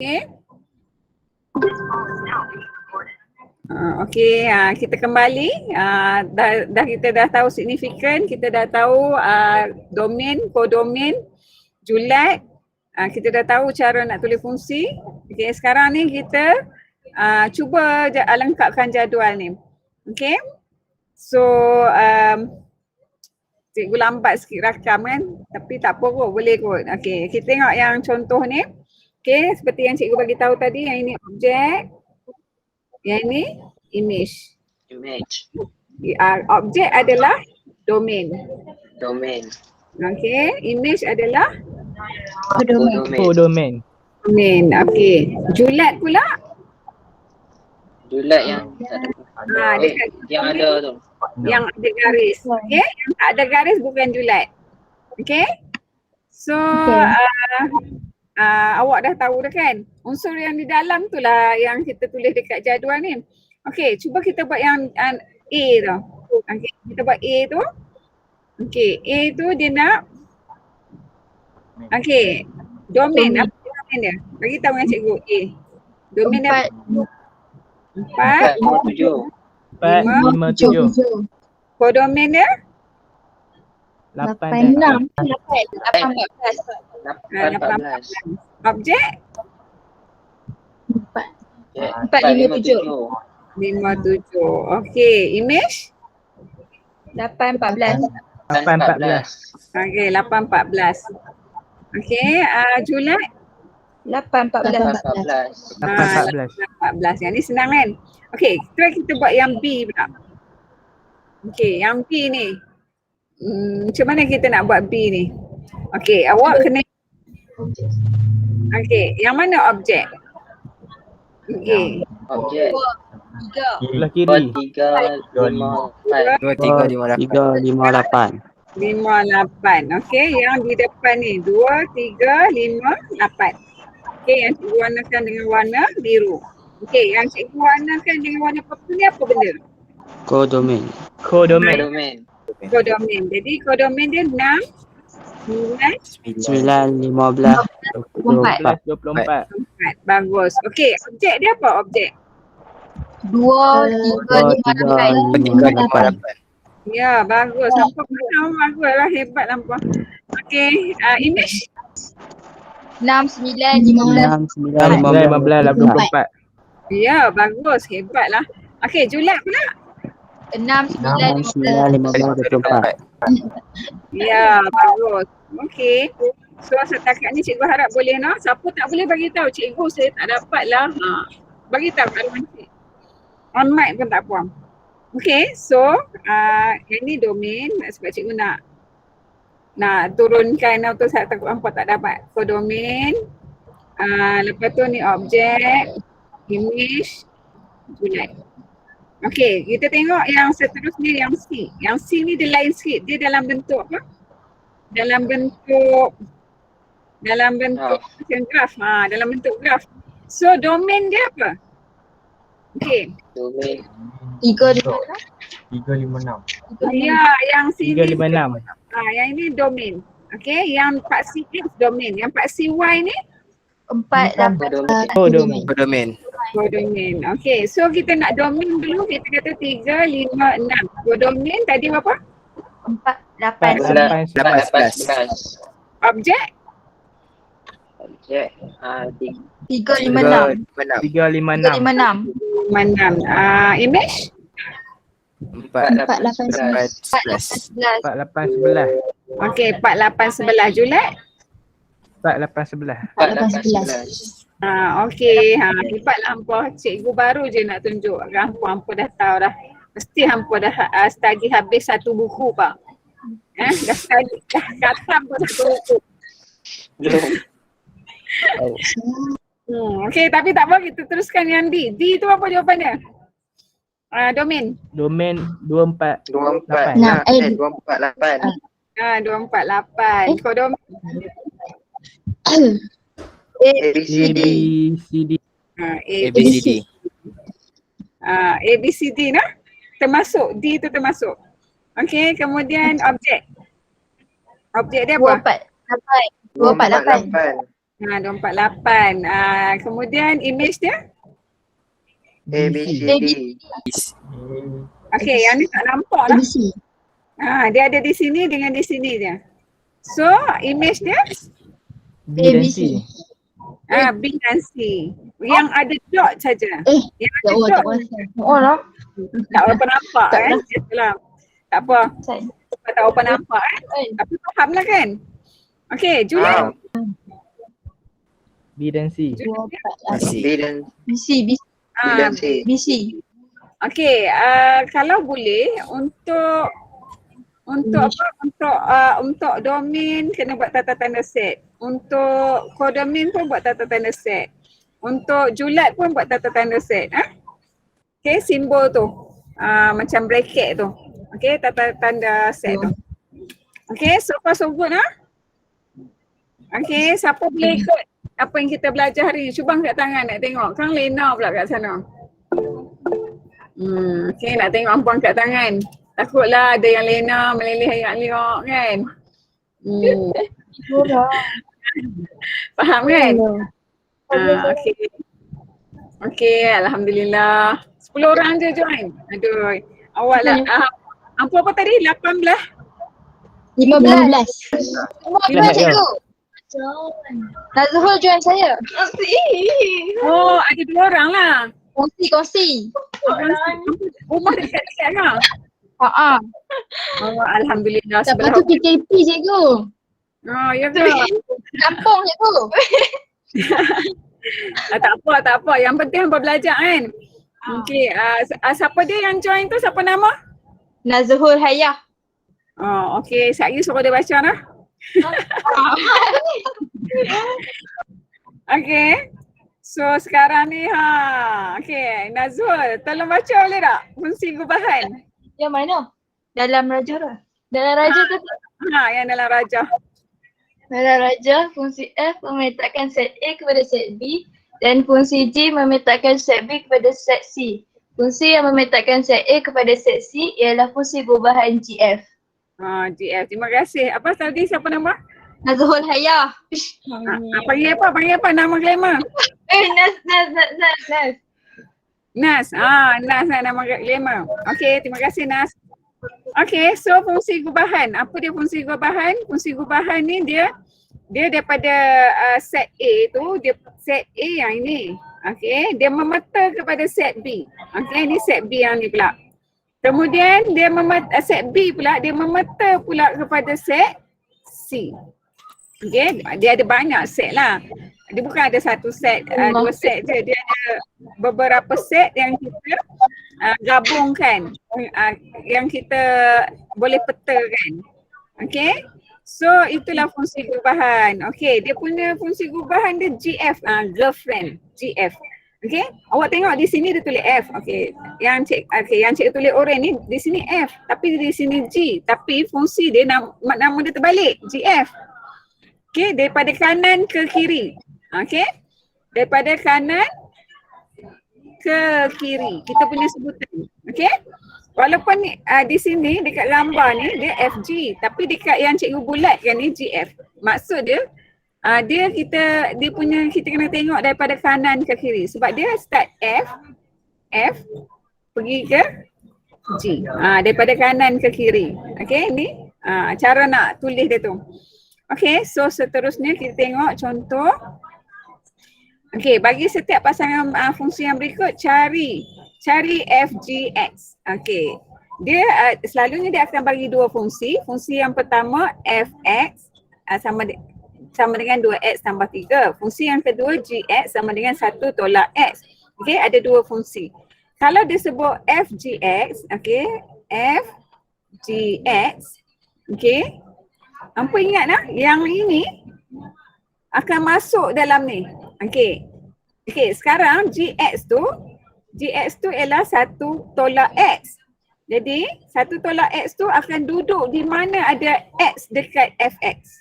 Okay. Okey, kita kembali. Kita dah tahu signifikan, kita dah tahu domain, kodomain, julat. Kita dah tahu cara nak tulis fungsi. Okey, sekarang ni kita cuba lengkapkan jadual ni. Okey. So cikgu lambat sikit rakam kan, tapi tak apa kot, boleh kot. Okey, kita tengok yang contoh ni. Okey, seperti yang cikgu bagi tahu tadi, yang ini objek, yang ini image. Objek adalah domain. Okey, image adalah Kodomain. domain. Okey, julat pula Julat yang tak ada yang ada tu. yang ada garis. Okey, yang tak ada garis bukan julat. Okey. So awak dah tahu dah kan? Unsur yang di dalam tu lah yang kita tulis dekat jadual ni. Okey, cuba kita buat yang A tu. Okey, kita buat A tu. Okey, A tu dia nak domain. Apa domain dia? Bagi tahu dengan cikgu A. Domain dia 4, 4, 5, 7. kodomain dia 8 dan 14. objek 4, 5, 7. 5, 7. Okey, image 8, 14. 8, 14. okey, 8, 14. Okey, julat 8, 14. 14. 14. Yang ni senang kan? Okey, try kita buat yang B pula. Okey, yang B ni. Macam mana kita nak buat B ni? Okey, awak kena. Okey, yang mana objek? Okey. Objek Sebelah kiri. 3, 5, 3, 5, 8. 5, 8. Okey, yang di depan ni 2, 3, 5, 8. Okey, yang cikgu warnakan dengan warna biru. Okey, yang cikgu warnakan dengan warna purple ni apa benda? Kodomain. Kodomain. Kodomain. Jadi kodomain dia 6, 9, 9, 15, 24. 24. 4. Bagus. Okey, objek dia apa objek? 2, 3, 5, 8. Ya, bagus. Nampak bagus lah, hebat nampak. Okey, image 6, 9, 15. 9, 15, 24. ya, bagus, hebat lah. Okey, julat pula. 6, 9, 9, 15, 24. Ya, bagus. Okey. So setakat ni cikgu harap boleh siapa tak boleh bagi tahu cikgu saya tak dapat lah. Bagi tahu kat ruang cik. On mic pun tak apa. Okey, so yang ni domain sebab cikgu nak turunkan atau saya takut hampa tak dapat. So domain, lepas tu ni objek, image, julat. Okey, kita tengok yang seterusnya yang C. Yang C ni dia lain sikit. Dia dalam bentuk apa? Dalam bentuk macam graf. Dalam bentuk graf. So domain dia apa? Okey. Domain 3, 5, 3, 5, 6. Ya, yang C ni. 3, 5, 6. Yang ini domain. Okey, yang part C X domain. Yang part C Y ni 4, 8. Kodomain. kodomain. Okey, so kita nak domain dulu, kita kata 3, 5, 6. Kodomain tadi berapa? 4, 8. 18. Objek? Objek 3, 5, 6. 3, 5, 3, 5, 6. 6. Mana? Image? 4, 8, 11. 4, 8, 11. Okey, 4, 8, 11. Julat? 4, 8, 11. 11. Okey. Lipat lah hampa. Cikgu baru je nak tunjuk. Hampa dah tahu dah. Mesti hampa dah study habis satu buku pak. Dah study. Dah khatam pun satu buku. Okey, tapi tak apa. Kita teruskan yang D. D tu apa jawapan dia? Domain. Domain 24. 24. 248. 248. Kodomain. ABCD. ABCD. ABCD nah. Termasuk. D tu termasuk. Okey, kemudian objek. Objek dia apa? 2, 4, 8. 248. Kemudian image dia? A, B, C, D. Okay, yang ni tak nampak lah. ABC. Dia ada di sini dengan di sini dia. So, image dia? B dan C. B dan C. Yang ada dot saja. Yang ada Tak dot. Oh lah. Tak apa nampak kan? Biasalah. Tak apa. Tak apa nampak Tapi faham lah kan? Okay, Julian. B dan C. B dan BC, B dan C. BC. Okay, kalau boleh untuk untuk domain kena buat tata tanda set. Untuk codomain pun buat tata tanda set. Untuk julat pun buat tata tanda set. Okay, simbol tu. Macam bracket tu. Okay, tata tanda set tu. Okay, so far so good Okay, siapa boleh ikut apa yang kita belajar hari ni? Cuba angkat tangan nak tengok. Kang Lena pula kat sana. Okay, nak tengok hampa angkat tangan. Takutlah ada yang Lena meleleh ayat-liak kan. Faham kan? Okay. Okay, Alhamdulillah. 10 orang je join. Aduh, awak lah. Hampa apa tadi? 18? 15. 15 cikgu. Nazhul join saya. Oh, ada 2 orang lah. Kongsi. Rumah dekat-dekat lah. Oh, Alhamdulillah. Lepas tu PKP cikgu. Oh, ya ke? Kampung cikgu. Tak apa. Yang penting hampa belajar kan. Okay, siapa dia yang join tu? Siapa nama? Nazhul Hayah. Oh, okay. Saya suruh dia baca lah. Okay. So sekarang ni okay, Nazul, tolong baca boleh tak fungsi gubahan? Yang mana? Dalam raja tu. Dalam raja tu. Yang dalam raja. Dalam raja, fungsi F memetakan set A kepada set B dan fungsi G memetakan set B kepada set C. Fungsi yang memetakan set A kepada set C ialah fungsi gubahan GF. GF. Terima kasih. Apa tadi siapa nama? Nazhul Hayah. Panggil apa nama glamour? Nas. Nas lah nama glamour. Okay, terima kasih Nas. Okay, so fungsi gubahan. Apa dia fungsi gubahan? Fungsi gubahan ni dia daripada set A tu, dia set A yang ini. Okay, dia memeta kepada set B. Okay, ni set B yang ni pula. Kemudian dia set B pula, dia memeta pula kepada set C. Okay, dia ada banyak set lah. Dia bukan ada satu set, 2 set je. Dia ada beberapa set yang kita gabungkan, yang kita boleh petakan. Okay, so itulah fungsi gubahan. Okay, dia punya fungsi gubahan dia GF, girlfriend, GF. Okay, awak tengok di sini dia tulis F. Okay, yang cikgu tulis oren ni di sini F, tapi di sini G. Tapi fungsi dia nama dia terbalik, GF. Okay, daripada kanan ke kiri. Okay, daripada kanan ke kiri. Kita punya sebutan. Okay, walaupun di sini dekat gambar ni dia FG, tapi dekat yang cikgu bulatkan ni GF. Maksud dia kita kena tengok daripada kanan ke kiri sebab dia start F pergi ke G. Daripada kanan ke kiri. Okay, ni cara nak tulis dia tu. Okay, so seterusnya kita tengok contoh. Okay, bagi setiap pasangan fungsi yang berikut cari FGX. Okay, dia selalunya dia akan bagi 2 fungsi. Fungsi yang pertama Fx sama dengan 2x tambah 3. Fungsi yang kedua Gx sama dengan 1 tolak x. Okay, ada 2 fungsi. Kalau disebut Fgx, okay, Fgx, okay, hampa ingat lah, yang ini akan masuk dalam ni. Okay, sekarang Gx tu ialah 1 tolak x. Jadi 1 tolak x tu akan duduk di mana ada x dekat Fx.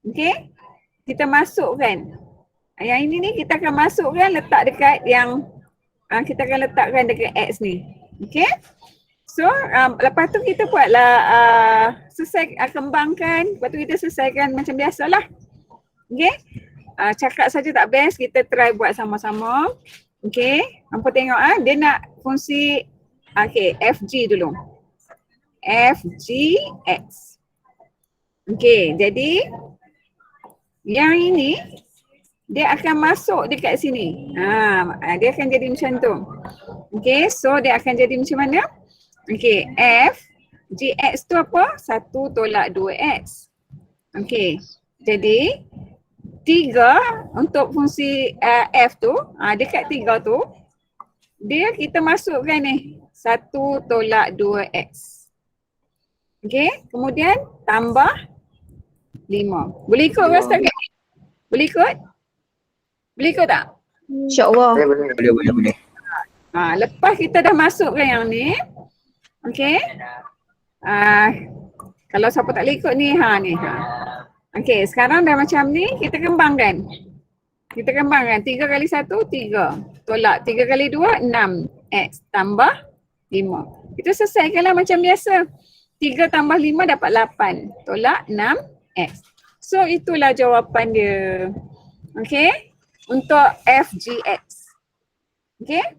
Okay, kita masukkan. Yang ini ni kita akan masukkan letak dekat yang kita akan letakkan dekat X ni. Okay, so lepas tu kita buatlah kembangkan. Lepas tu kita selesaikan macam biasalah. Okay, cakap saja tak best, kita try buat sama-sama. Okay, hampa tengok dia nak fungsi FG dulu. FGX. Okay, jadi yang ini dia akan masuk dekat sini. Dia akan jadi macam tu. Okay, so dia akan jadi macam mana? Okay, FGX tu apa? 1 tolak 2X. Okay, jadi 3 untuk fungsi F tu, dekat 3 tu, dia kita masukkan ni 1 tolak 2X. Okay, kemudian tambah 5. Boleh ikut ke setakat ni? Boleh ikut? Boleh ikut tak? InsyaAllah. Boleh. Lepas kita dah masukkan yang ni, okay. Kalau siapa tak boleh ikut ni, ni. Okay, sekarang dah macam ni, kita kembangkan. 3 kali 1, 3. Tolak 3 kali 2, 6. X tambah 5. Kita selesaikanlah macam biasa. 3 tambah 5 dapat 8. Tolak 6X. So itulah jawapan dia. Okay. Untuk FGX. Okay.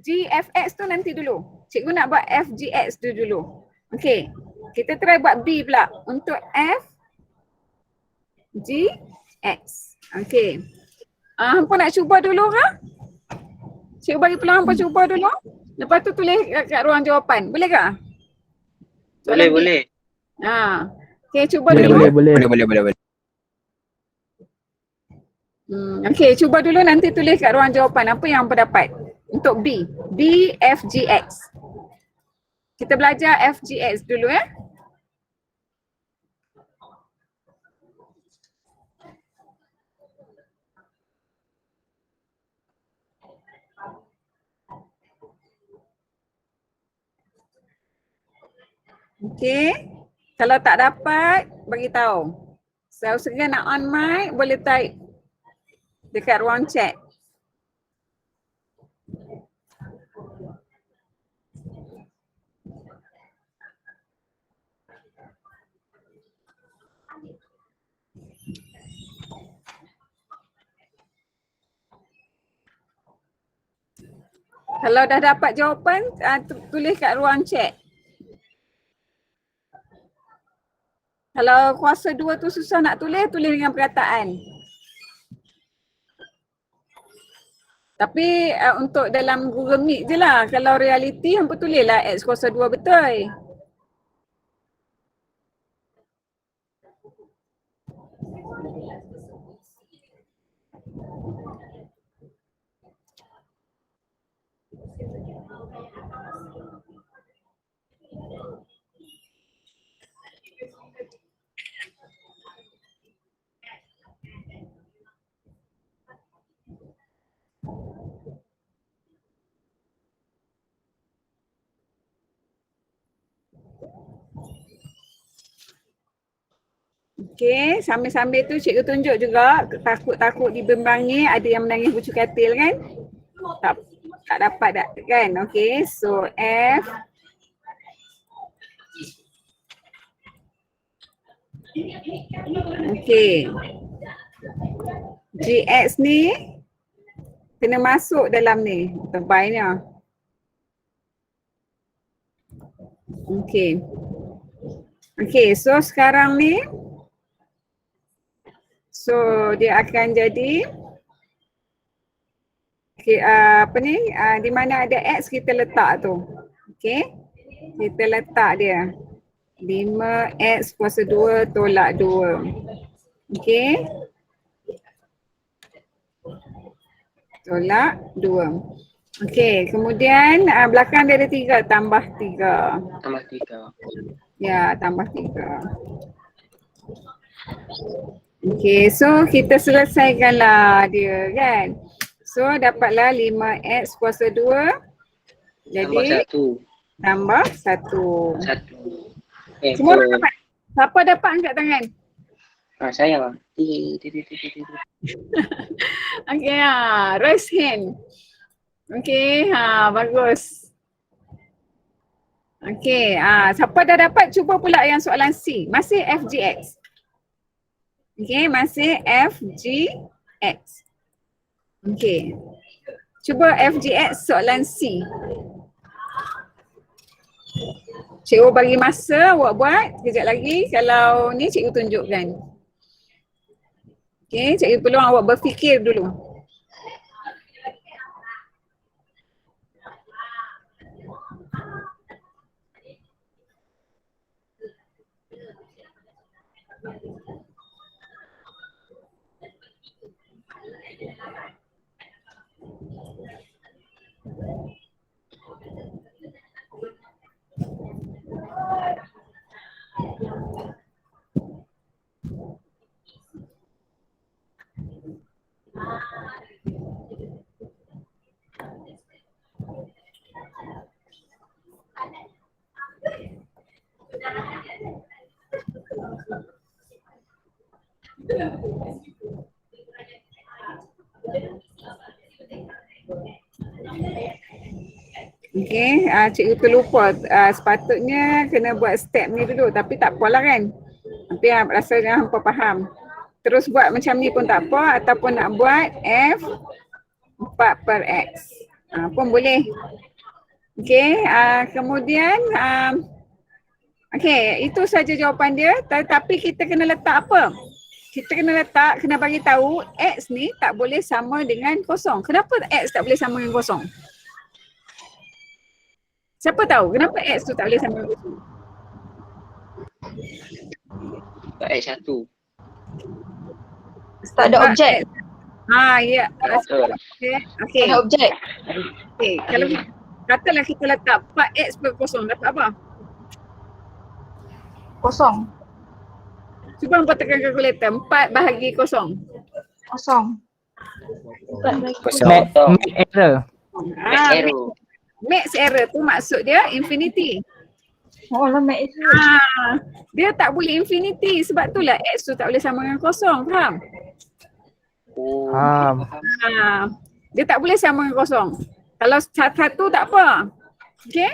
GFX tu nanti dulu. Cikgu nak buat FGX tu dulu. Okay. Kita try buat B pula. Untuk FGX. Okay. Hampa nak cuba dulu ke? Cikgu bagi peluang hampa cuba dulu. Lepas tu tulis kat ruang jawapan. Boleh ke? Boleh. Okay, cuba dulu. Boleh. Okay, cuba dulu nanti tulis kat ruang jawapan apa yang hampa dapat. Untuk B. BFGX. Kita belajar FGX dulu ya. Okay. Kalau tak dapat, bagi tahu. So, sekarang nak on mic, boleh type dekat ruang chat. Kalau dah dapat jawapan, tulis kat ruang chat. Kalau kuasa 2 tu susah nak tulis dengan perkataan. Tapi untuk dalam Google Meet je lah. Kalau realiti, hampa tulislah X kuasa 2 betul. Okay, sambil-sambil tu cikgu tunjuk juga takut-takut dibembangi, ada yang menangis bucu katil kan? Tak dapat tak kan? Okay, so F. Okay. GX ni kena masuk dalam ni, terbainya. Okay. Okay, so sekarang ni dia akan jadi di mana ada X kita letak tu. Okay, kita letak dia 5X kuasa 2 tolak 2. Okay, tolak 2. Okay, kemudian belakang dia ada 3 tambah 3. Ya, tambah 3. Okay, so kita selesaikanlah dia kan. So dapatlah 5X kuasa 2. Jadi tambah 1. Semua orang dapat? Siapa dapat angkat tangan? Saya bang. Okay, raise hand. Okay, bagus. Okay, siapa dah dapat cuba pula yang soalan C. Masih FGX. Okey, masih FGX. Okey. Cuba FGX soalan C. Cikgu bagi masa awak buat kejap lagi. Kalau ni cikgu tunjukkan. Okey, cikgu perlu awak berfikir dulu. Okey, cikgu terlupa. Sepatutnya kena buat step ni dulu tapi tak apalah kan. Tapi rasanya hampa faham. Terus buat macam ni pun tak apa ataupun nak buat F 4 per X. Pun boleh. Okey, kemudian okey, itu saja jawapan dia. Tapi kita kena letak apa? Kita kena bagi tahu X ni tak boleh sama dengan kosong. Kenapa X tak boleh sama dengan kosong? Siapa tahu kenapa X tu tak boleh sama dengan kosong? Tak X1. Tak ada objek. Ya. Betul. Okey. Tak ada objek. Okey, kalau katalah kita letak 4X per kosong, dapat apa? Kosong. Cuba hampa tekan kalkulator. 4 bahagi kosong. Kosong. Max error. Arrow. Max error tu maksud dia infinity. Oh lah mak itu. Dia tak boleh infinity sebab itulah X tu tak boleh sama dengan kosong, faham? Oh, Faham. Dia tak boleh sama dengan kosong. Kalau satu tak apa. Okey?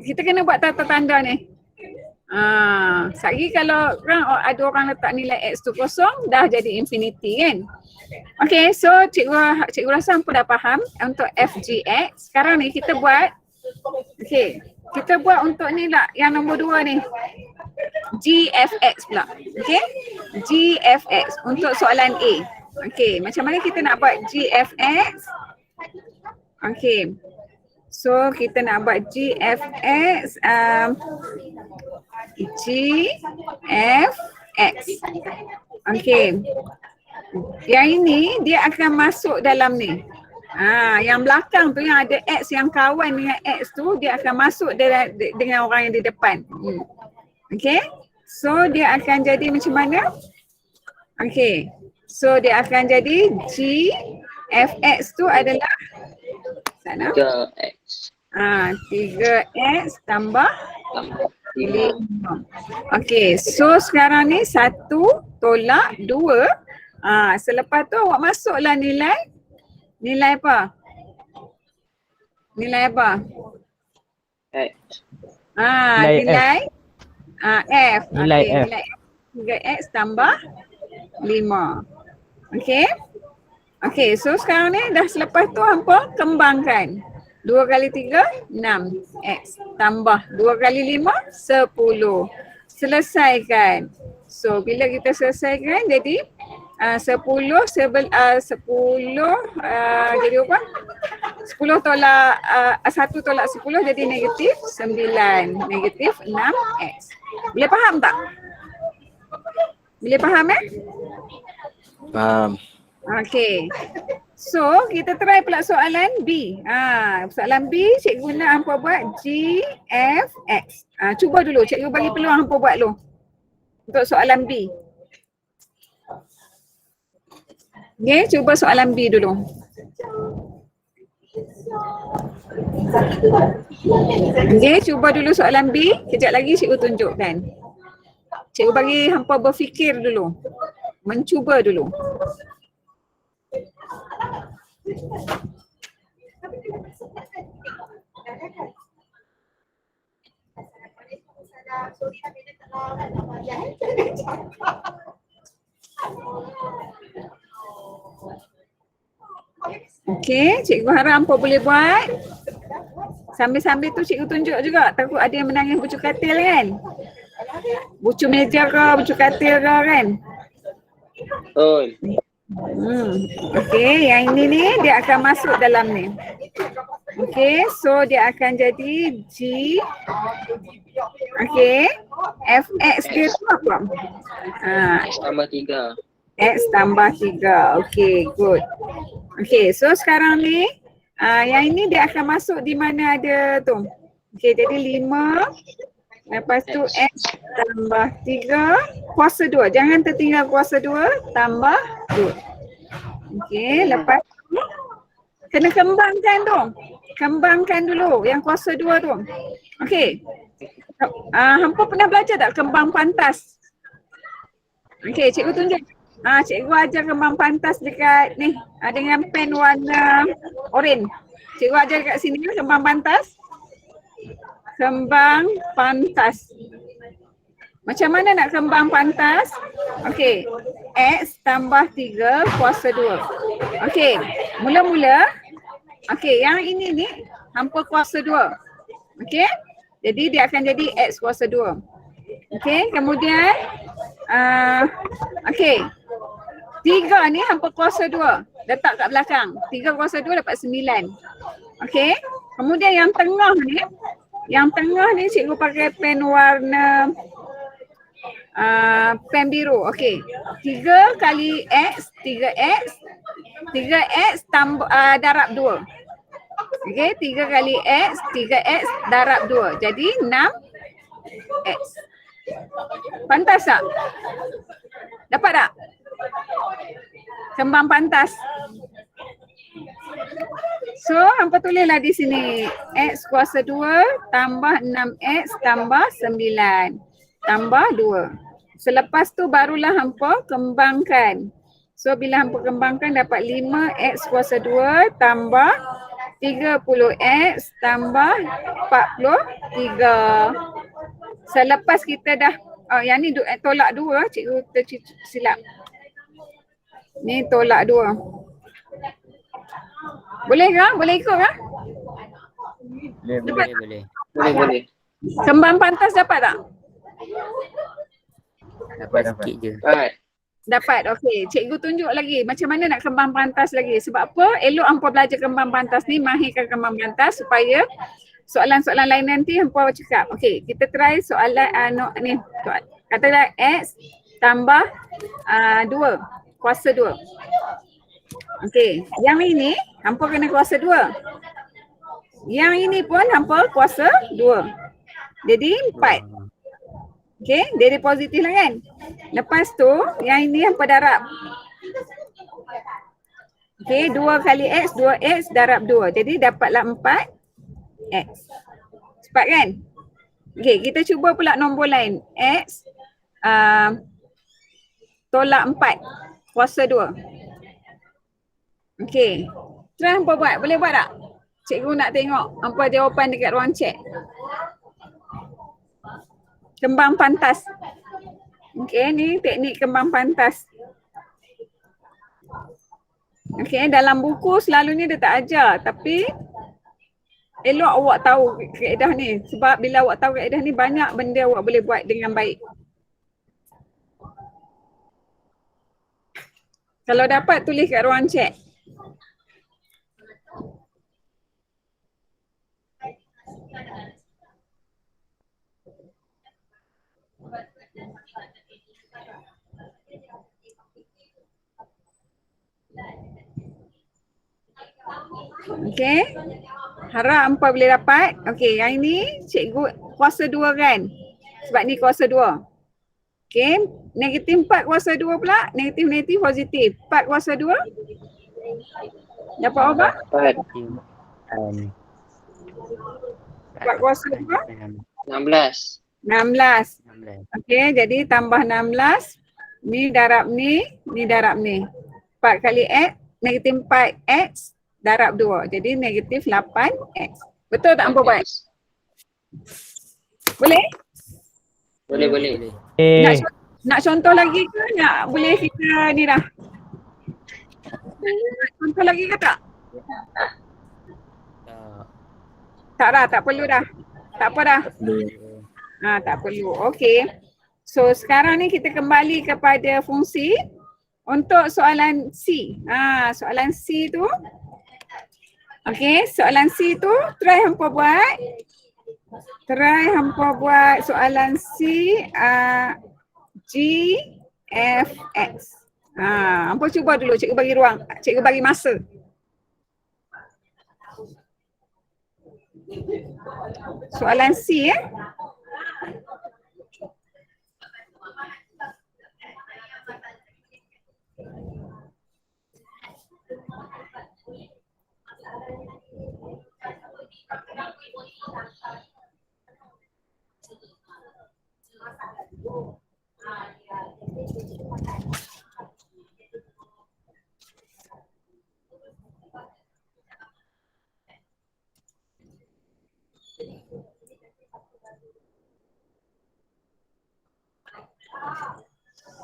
Kita kena buat tata tanda ni. Sekali kalau ada orang letak nilai X tu kosong, dah jadi infinity kan? Okey, so cikgu rasa hampa dah faham untuk FGX. Sekarang ni kita buat, okey, kita buat untuk ni lah, yang nombor 2 ni. GFX pula. Okey? GFX untuk soalan A. Okey, macam mana kita nak buat GFX? Okey. So kita nak buat GFX GFX. Okey. Yang ini dia akan masuk dalam ni. Yang belakang tu yang ada X yang kawan dengan X tu dia akan masuk dengan orang yang di depan. Okey. So dia akan jadi macam mana? Okey. So dia akan jadi GFX tu adalah sana. 3X 3X tambah tambah 5. Okey, so sekarang ni 1 tolak 2. Selepas tu awak masuklah nilai apa? Nilai apa? X. Nilai F. Nilai Okey, F. nilai F 3X tambah 5. Okey? Okey, so sekarang ni dah selepas tu hampa kembangkan. 2 kali 3, 6x. Tambah 2 kali 5, 10. Selesaikan. So bila kita selesaikan jadi 10 jadi apa? 10 tolak 1 tolak 10 jadi negatif 9. Negatif 6x. Boleh faham tak? Boleh faham Faham. Okey. So, kita try pula soalan B. Soalan B, cikgu nak hampa buat GFX. Cuba dulu, cikgu bagi peluang hampa buat dulu. Untuk soalan B. Okay, cuba soalan B dulu. Okay, cuba dulu soalan B. Kejap lagi cikgu tunjukkan. Cikgu bagi hampa berfikir dulu. Mencuba dulu. Okey, cikgu harap hampa boleh buat. Sambil-sambil tu cikgu tunjuk juga. Takut ada yang menangis bucu katil kan? Bucu meja ke, bucu katil ke kan? Betul. Okey, yang ini ni dia akan masuk dalam ni. Okey, so dia akan jadi G. Okey, Fx dia tu apa? X tambah 3. X tambah 3. Okey, good. Okey, so sekarang ni yang ini dia akan masuk di mana ada tu. Okey, jadi 5. Lepas tu X tambah 3 kuasa 2. Jangan tertinggal kuasa 2 tambah 2. Okey, lepas tu kena kembangkan tu. Kembangkan dulu yang kuasa 2 tu. Okey. Hampa pernah belajar tak kembang pantas? Okey, cikgu tunjuk. Cikgu ajar kembang pantas dekat ni dengan pen warna oranye. Cikgu ajar dekat sini kembang pantas. Kembang pantas. Macam mana nak kembang pantas? Okey, X tambah 3 kuasa 2. Okey, mula-mula. Okey, yang ini ni hampa kuasa 2. Okey, jadi dia akan jadi X kuasa 2. Okey, kemudian okey, 3 ni hampa kuasa 2. Letak kat belakang. 3 kuasa 2 dapat 9. Okey, kemudian yang tengah ni cikgu pakai pen warna pen biru. Okey, 3 kali X, 3X tambah darab 2. Okey, 3 kali X, 3X darab 2. Jadi 6X. Pantas tak? Dapat tak? Kembang pantas. So, hampa tulislah di sini. X kuasa 2 tambah 6X tambah 9 tambah 2. Selepas tu barulah hampa kembangkan. So, bila hampa kembangkan dapat 5X kuasa 2 tambah 30X tambah 43. Selepas kita dah, yang ni tolak 2, cikgu tersilap. Ni tolak 2. Boleh ke? Boleh ikut ke? Boleh. Boleh. Kembang pantas dapat tak? Dapat sikit je. Baik. Dapat, okey. Cikgu tunjuk lagi macam mana nak kembang pantas lagi. Sebab apa? Elok hampa belajar kembang pantas ni, mahirkan kembang pantas supaya soalan-soalan lain nanti hampa cakap. Okey, kita try soalan ni. Katalah X tambah 2, kuasa 2. Okey, yang ini hampa kena kuasa 2. Yang ini pun hampa kuasa 2. Jadi 4. Okey, jadi positif lah kan? Lepas tu, yang ini hampa darab. Okey, 2 kali X, 2X darab 2. Jadi dapatlah 4X. Cepat kan? Okey, kita cuba pula nombor lain. X tolak 4 kuasa 2. Okey, try hampa buat. Boleh buat tak? Cikgu nak tengok hampa jawapan dekat ruang chat. Kembang pantas. Okey, ni teknik kembang pantas. Okey, dalam buku selalunya dia tak ajar, tapi elok awak tahu kaedah ni. Sebab bila awak tahu kaedah ni, banyak benda awak boleh buat dengan baik. Kalau dapat, tulis kat ruang chat. Okey. Harap hampa boleh dapat. Okey, yang ini cikgu kuasa 2 kan? Sebab ni kuasa 2. Okey, negatif 4 kuasa 2 pula. Negatif positif. 4 kuasa 2. Dapat apa? 4 kuasa 2. 16. 16. Okey, jadi tambah 16. Ni darab ni darab ni. 4 kali X, negatif 4X darab 2. Jadi negatif 8X. Betul tak hampa buat? Boleh? Boleh. Nak contoh lagi ke? Nak boleh kita ni dah? contoh lagi ke tak? Tak. Tak dah, tak perlu dah. Tak apa dah. Perlu. Tak perlu. Okey. So sekarang ni kita kembali kepada fungsi untuk soalan C. Soalan C tu. Okey, soalan C tu try hampa buat. Try hampa buat soalan C G F X. Hampa cuba dulu, cikgu bagi ruang, cikgu bagi masa. Soalan C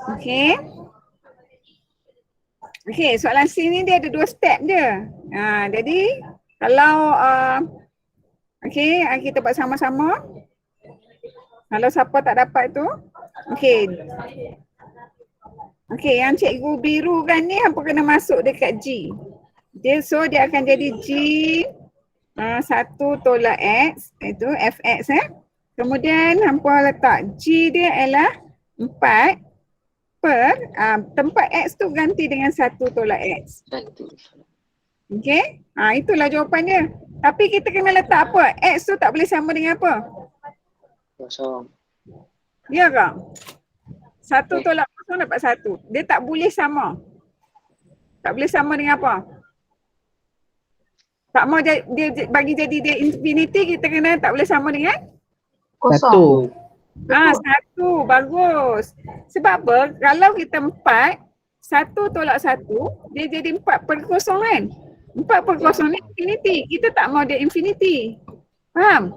Okey. Okey, soalan C ni dia ada 2 step dia. Jadi kalau okey, kita buat sama-sama. Kalau siapa tak dapat tu, okey. Okey, yang cikgu birukan ni hampa kena masuk dekat G. Dia akan jadi G 1 tolak X, itu Fx Kemudian hampa letak G dia ialah 4 per tempat X tu ganti dengan 1 tolak X. Satu. Okey? Itulah jawapan dia. Tapi kita kena letak apa? X tu tak boleh sama dengan apa? Kosong. Ya ke? 1 tolak kosong dapat 1. Dia tak boleh sama. Tak boleh sama dengan apa? Tak mau dia bagi jadi dia infinity, kita kena tak boleh sama dengan? Satu. 1. Bagus. Sebab apa? Kalau kita 4, 1 tolak 1, dia jadi 4 per kosong kan? 4 per kosong ni infinity. Kita tak mau dia infinity. Faham?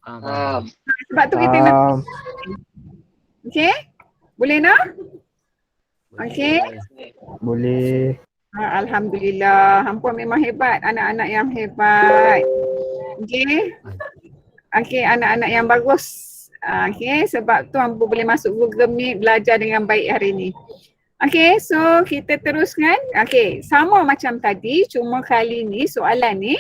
Faham. Sebab tu kita nak. Okey? Boleh nak? Okey. Boleh. Alhamdulillah. Hampa memang hebat. Anak-anak yang hebat. Okey? Okey, anak-anak yang bagus. Okey, sebab tu hampa boleh masuk Google Meet, belajar dengan baik hari ni. Okey, so kita teruskan. Okey, sama macam tadi, cuma kali ni soalan ni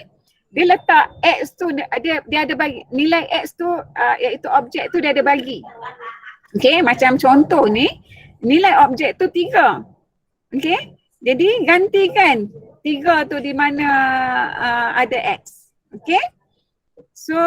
dia letak X tu, dia ada bagi nilai X tu, iaitu objek tu dia ada bagi. Okey, macam contoh ni, nilai objek tu 3. Okey, jadi gantikan 3 tu di mana ada X. Okey, so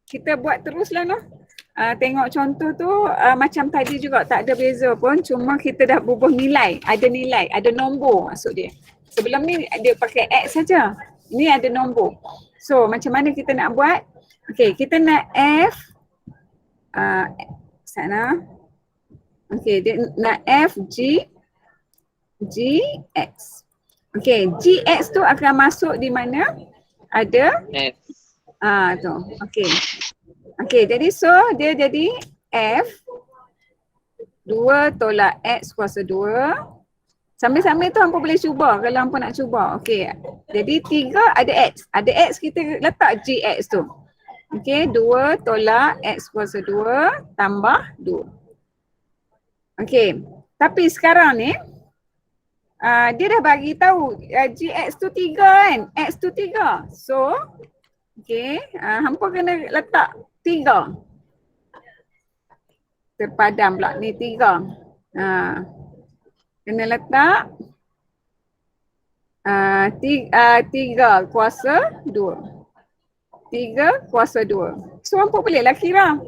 kita buat teruslah noh. Tengok contoh tu macam tadi juga, tak ada beza pun, cuma kita dah bubuh nilai, ada nombor maksud dia. Sebelum ni dia pakai X saja. Ni ada nombor. So macam mana kita nak buat? Okey, kita nak F sana. Okey, dia nak F G X. Okey, Gx tu akan masuk di mana ada F. tu. Okey. Okey, jadi so dia jadi F 2 tolak X kuasa 2. Sambil-sambil tu hampa boleh cuba kalau hampa nak cuba. Okey. Jadi 3 ada X. Ada X kita letak Gx tu. Okey, 2 tolak X kuasa 2 tambah 2. Okey. Tapi sekarang ni dia dah bagi tahu Gx tu 3 kan? X tu 3. So okey, hampa kena letak 3. Terpadam pula ni 3. Kena letak 3 kuasa 2. 3 kuasa 2. So hampa boleh lah kira.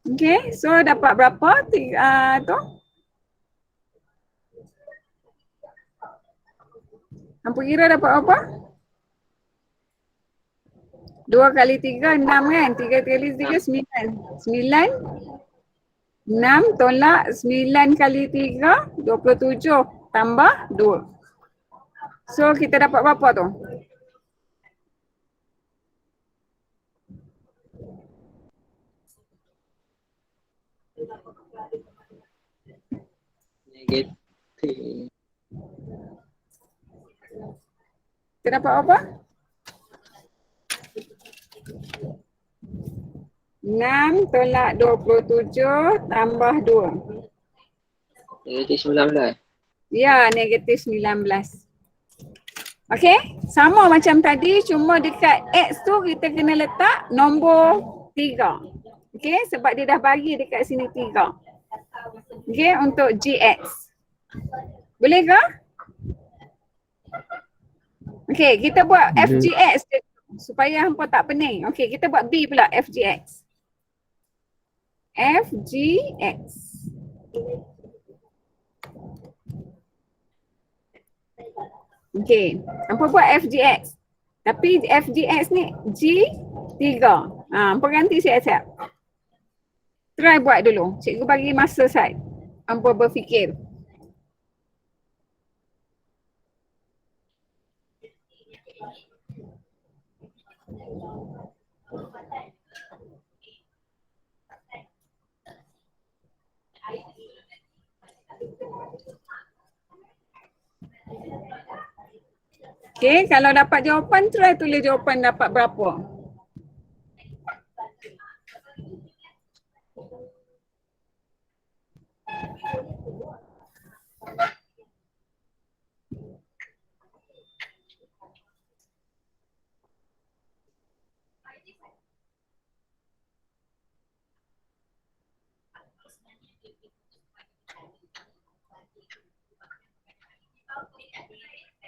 Okey, so dapat berapa? Tu. Hampa kira dapat apa? 2 kali 3, 6 kan? 3 kali 3, 9. 6 tolak 9 kali 3, 27 tambah 2. So kita dapat berapa tu? Negatif. Kita dapat apa? 6 tolak 27 tambah 2. Negatif 19. Ya, negatif 19. Okey, sama macam tadi, cuma dekat X tu kita kena letak nombor 3. Okey, sebab dia dah bagi dekat sini 3. Okey, untuk GX. Boleh ke? Okey, kita buat Boleh. FGX je, supaya hampa tak pening. Okey, kita buat B pula, FGX. FGX. Okey, hampa buat FGX. Tapi FGX ni G3. Hampa ganti siap-siap. Try buat dulu. Cikgu bagi masa Sat. Hampa berfikir. Okey, kalau dapat jawapan, try tulis jawapan dapat berapa.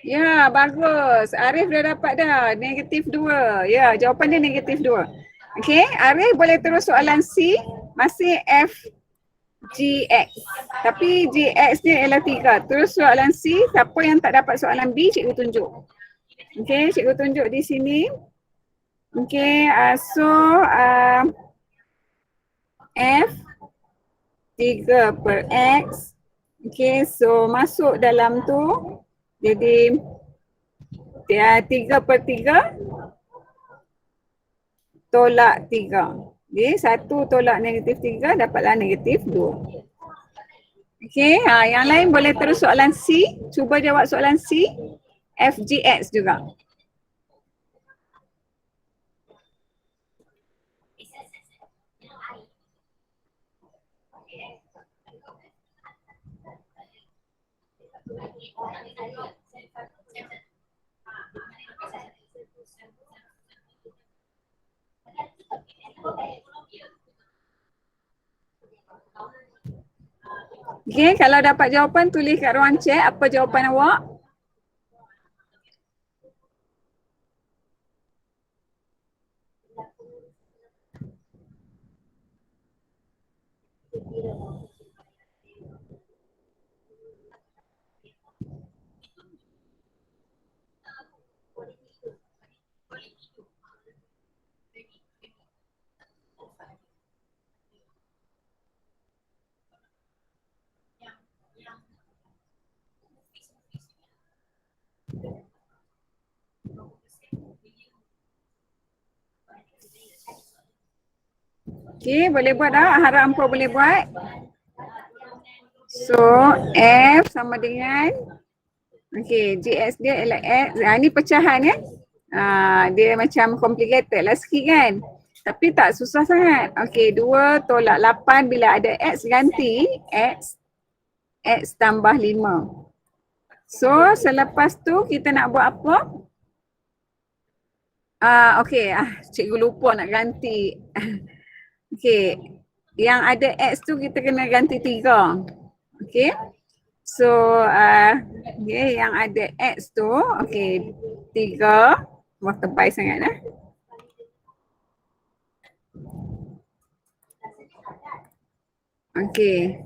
Ya, bagus. Arif dah dapat dah. Negatif 2. Ya, jawapan dia negatif 2. Okey, Arif boleh terus soalan C. Masih FGX. Tapi GX dia ialah 3. Terus soalan C. Siapa yang tak dapat soalan B, cikgu tunjuk. Okey, cikgu tunjuk di sini. Okey, so F 3 per X. Okey, so masuk dalam tu. Jadi dia 3 per 3 tolak 3. Jadi 1 tolak negatif 3 dapatlah negatif 2. Okey, yang lain boleh terus soalan C. Cuba jawab soalan C. FGX juga. Okey, kalau dapat jawapan tulis kat ruang chat apa jawapan awak. Okey, boleh buat tak? Harap hampa boleh buat. So, F sama dengan okey, GX dia ialah X. Ni pecahan ya. Dia macam complicated lah sikit kan. Tapi tak susah sangat. Okey, 2 tolak 8 bila ada X ganti X. X tambah 5. So, selepas tu kita nak buat apa? Okey, cikgu lupa nak ganti. Okey, yang ada X tu kita kena ganti 3. Okey. So, okay, yang ada X tu, okey, 3. Wah, tebal sangat lah. Okey.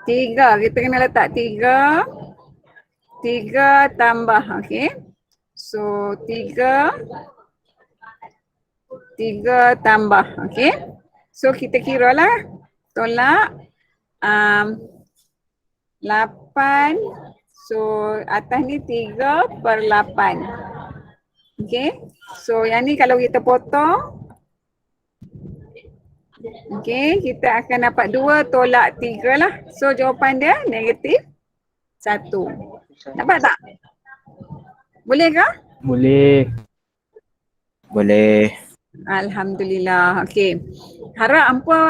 3, kita kena letak 3. 3 tambah, okey. So, 3 tambah, okey. So, kita kira lah. Tolak 8. So, atas ni 3 per 8. Okay. So, yang ni kalau kita potong. Okay. Kita akan dapat 2 tolak 3 lah. So, jawapan dia negatif 1. Dapat tak? Boleh ke? Boleh. Boleh. Alhamdulillah. Okey. Harap hampa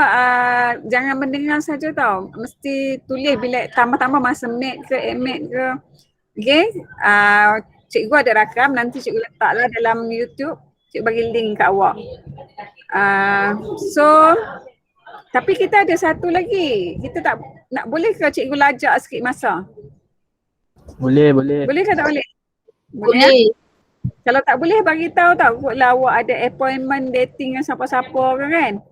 jangan mendengar saja tau. Mesti tulis bila tambah-tambah masa minit ke minit ke. Okey. Cikgu ada rakam, nanti cikgu letaklah dalam YouTube. Cikgu bagi link kat awak. So tapi kita ada satu lagi. Kita tak nak, boleh ke cikgu lajak sikit masa? Boleh, boleh. Boleh ke tak boleh? Boleh. Kalau tak boleh bagi tahu tau. Kutlah awak ada appointment dating dengan siapa-siapa ke kan?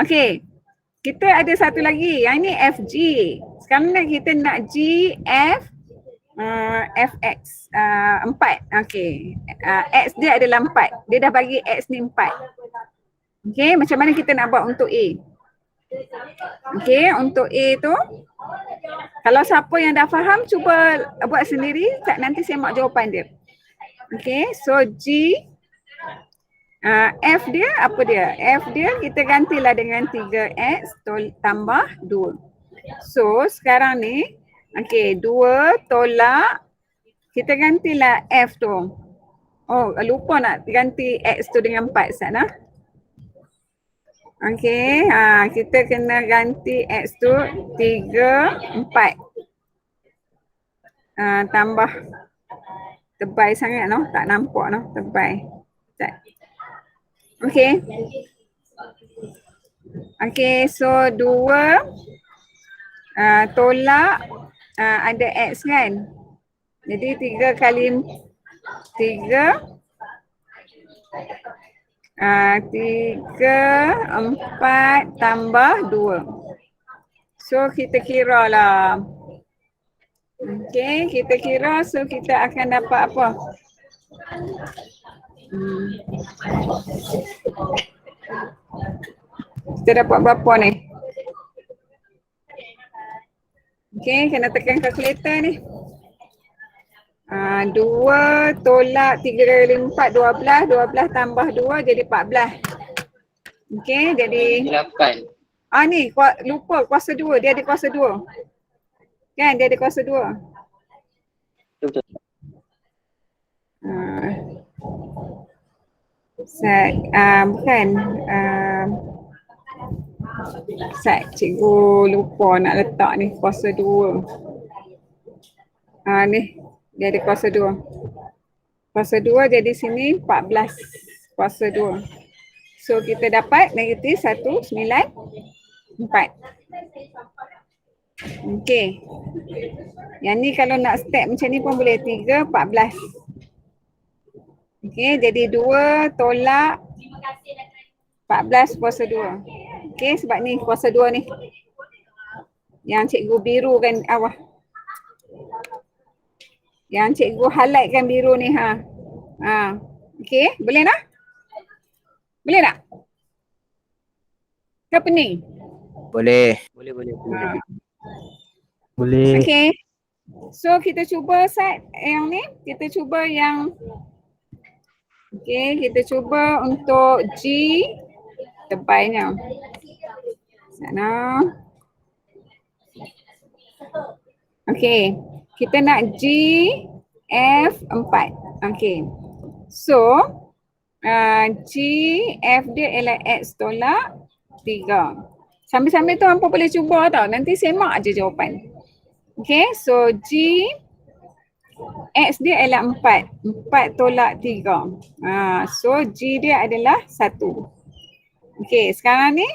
Okey. Kita ada satu lagi. Yang ni FG. Sekarang ni kita nak G, F, FX 4. Okey. X dia adalah 4. Dia dah bagi X ni 4. Okey, macam mana kita nak buat untuk A? Okey, untuk A tu kalau siapa yang dah faham cuba buat sendiri, nanti semak jawapan dia. Okey, so G, F dia apa dia? F dia kita gantilah dengan 3X tambah 2. So sekarang ni, okey 2 tolak, kita gantilah F tu. Oh lupa nak ganti X tu dengan 4 sana. Okey, kita kena ganti X tu 3, 4. Tambah tebal sangat noh, tak nampak noh, tebal. Okey. Okey, so 2 tolak ada X kan. Jadi 3 kali 3 4 tambah 2. So kita kira lah. Okey, kita kira, so kita akan dapat apa? Kita dapat berapa ni? Okey, kena tekan kalkulator ni. 2 tolak 3 kali 4, 12. 12 tambah 2 jadi 14. Okey, jadi 8. ni lupa kuasa 2, dia ada kuasa 2. Kan dia ada kuasa 2. Betul. Bukan. Cikgu lupa nak letak ni kuasa 2. Ni dia ada kuasa 2. Kuasa 2 jadi sini 14 kuasa 2. So kita dapat negatif 194. Okey. Yang ni kalau nak step macam ni pun boleh 3, 14. Okey, jadi 2 tolak 14 kuasa 2. Okey, sebab ni kuasa 2 ni. Yang cikgu biru kan awal. Yang cikgu highlight kan biru ni Okey, boleh tak? Boleh tak? Ke pening? Boleh. Boleh. Boleh. Okey. So kita cuba set yang ni, kita cuba yang kita cuba untuk G tebalnya. Sana. Okey, kita nak G F 4. Okey. So G F dia ialah X tolak 3. Sambil-sambil tu hampa boleh cuba tau. Nanti semak aja jawapan. Okay, so G X dia ialah 4. 4 tolak 3. So G dia adalah 1. Okay, sekarang ni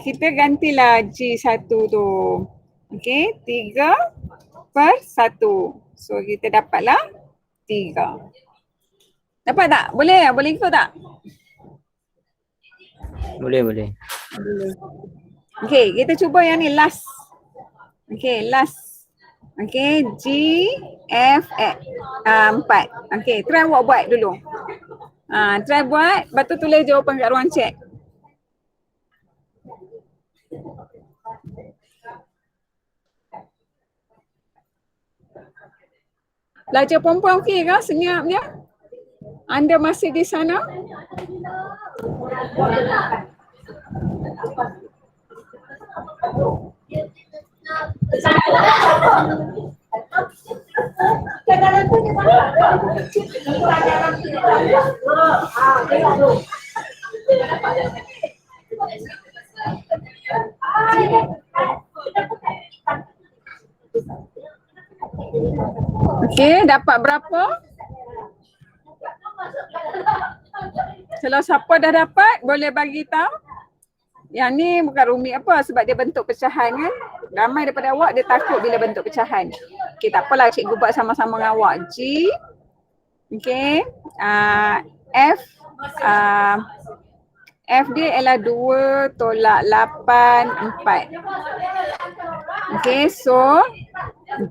kita gantilah G1 tu. Okay, 3/1. So kita dapatlah 3. Dapat tak? Boleh ikut tak? Boleh. Okay, kita cuba yang ni last. Okay, last. Okay, G, F, X. 4. Okay, try awak buat dulu. Try buat, lepas tu tulis jawapan kat ruang chat. Pelajar perempuan okey ke senyapnya? Anda masih di sana? Okey, dapat berapa? Kalau siapa dah dapat, boleh bagi tahu. Yang ni bukan rumit apa sebab dia bentuk pecahan kan. Ramai daripada awak dia takut bila bentuk pecahan. Okey, tak apalah cikgu buat sama-sama dengan awak. G. Okey. F. F dia ialah 2 tolak 8, 4. Okey, so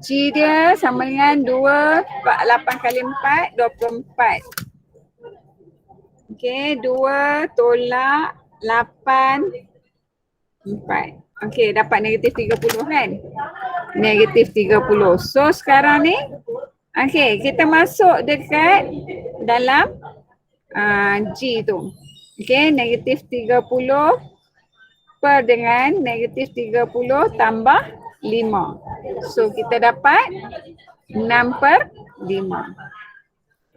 G dia sama dengan 2, 8 kali 4, 24. Okey, 2 tolak 8, 4. Okey, dapat negatif 30 kan? Negatif 30. So sekarang ni, okey, kita masuk dekat dalam G tu. Okey, negatif 30 per dengan negatif 30 tambah 5. So kita dapat 6 per 5.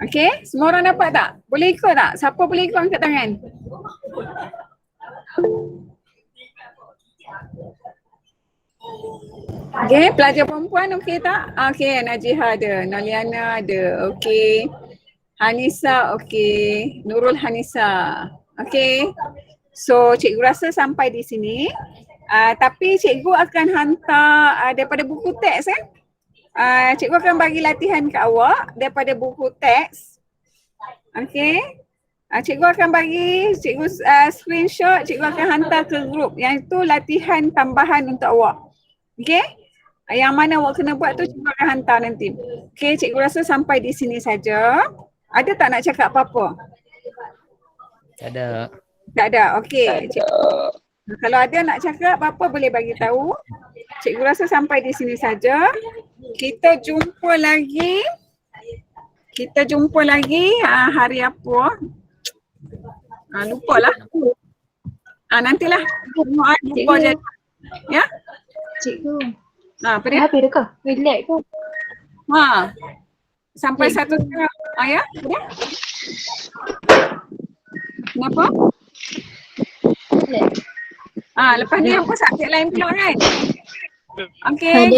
Okey, semua orang dapat tak? Boleh ikut tak? Siapa boleh ikut angkat tangan? Okey, pelajar perempuan okey tak? Okey, Najihah ada, Noliana ada, okey. Hanisa okey, Nurul Hanisa. Okey. So cikgu rasa sampai di sini. Tapi cikgu akan hantar daripada buku teks kan? Cikgu akan bagi latihan ke awak daripada buku teks. Okey. Cikgu akan bagi, cikgu screenshot, cikgu akan hantar ke grup. Yang itu latihan tambahan untuk awak. Okey. Yang mana awak kena buat tu cikgu akan hantar nanti. Okey, cikgu rasa sampai di sini saja. Ada tak nak cakap apa-apa? Tak ada. Tak ada. Okey. Kalau ada nak cakap apa-apa boleh bagi tahu. Cikgu rasa sampai di sini saja. Kita jumpa lagi. Hari apa? Lupalah. Nantilah. Lupa je. Ya? Cikgu. Apa Dah dia? habis dah ke? Relax ke? Sampai 1:30. Ya? Apa dia? Kenapa? Relax. Lepas ni apa subjek lain pula kan? Okey. Ada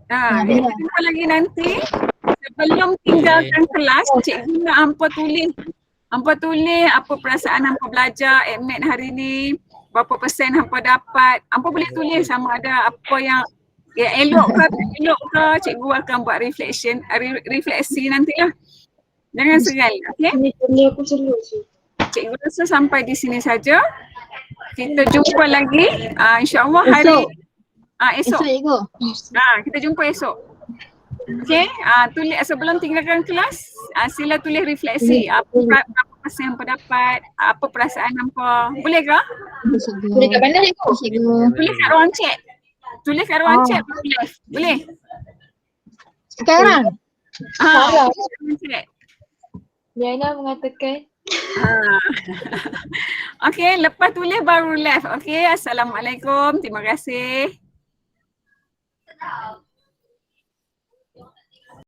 dah. Kita jumpa lagi nanti. Sebelum tinggalkan kelas, cikgu nak hampa tulis. Hampa tulis apa perasaan hampa belajar admit hari ni, berapa persen hampa dapat. Hampa boleh tulis sama ada apa yang elok ke tak elok ke, cikgu akan buat refleksi nantilah. Jangan segan, okey? Ini aku selalu sih. Cikgu rasa sampai di sini saja. Kita jumpa lagi insya-Allah hari esok. Cikgu. Kita jumpa esok. Okey, tulis sebelum tinggalkan kelas, sila tulis refleksi. Berapa persen hampa dapat, apa perasaan hampa. Boleh ke? Boleh kat mana cikgu? Tulis kat ruang chat. Tulis kat ruang chat boleh. Sekarang? Ruang chat. Diana mengatakan. Okey, lepas tulis baru live. Okey, Assalamualaikum. Terima kasih.